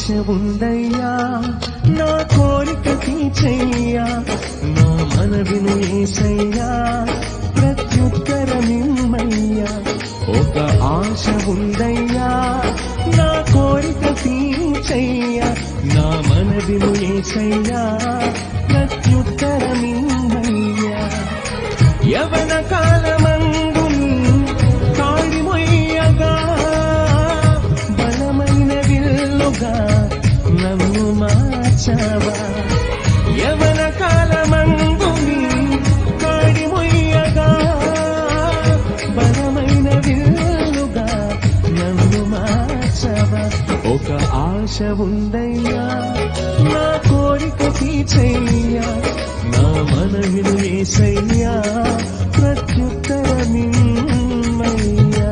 ఆశ ఉందయ్యా నా కోరిక తీర్చయ్యా నా మనవిను యేసయ్యా ప్రత్యుత్తరమిమ్మయ్యా ఒక ఆశ ఉందయ్యా నా కోరిక తీర్చయ్యా నా మనవిను యేసయ్యా ప్రత్యుత్తరమిమ్మయ్యా యవన కాలమందు కాడి మొయ్యగా బలమైన విల్లుగా నన్ను మార్చావా యవన కాలమందు కాడి మొయ్యగా బలమైన విల్లుగా నన్ను మార్చావా ఒక ఆశ ఉందయ్యా నా కోరిక తీర్చయ్యా నా మనవిను యేసయ్యా ప్రత్యుత్తరమిమ్మయ్యా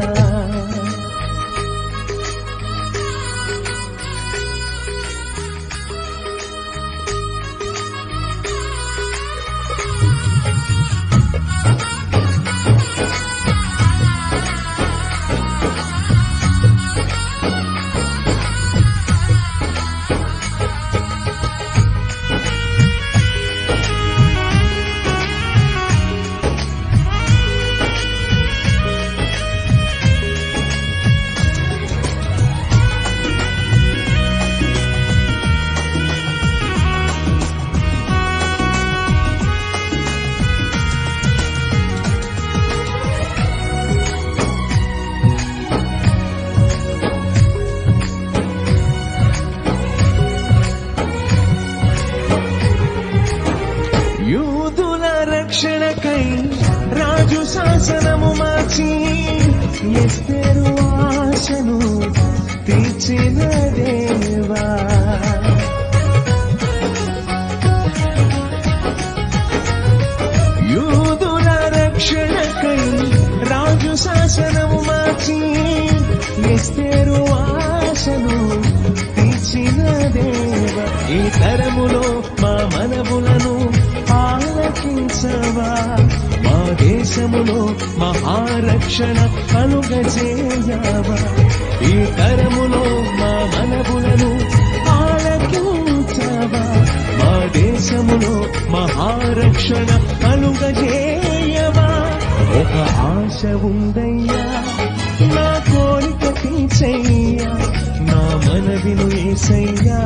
యూదుల రక్షణకై రాజు శాసనము మార్చి ఎస్తేరు ఆశను తీర్చిన దేవా యూదుల రక్షణకై రాజు శాసనము మార్చి ఎస్తేరు ఆశను తీర్చిన దేవా ఈ తరములో మా మనవులను ఆలకించవా మా దేశములో మహారక్షణ కలుగజేయవా ఈ తరములో మా మనవులను ఆలకించవా మా దేశములో మహారక్షణ కలుగజేయవా ఒక ఆశ ఉందయ్యా నా కోరిక తీర్చయ్యా నా మనవిను యేసయ్యా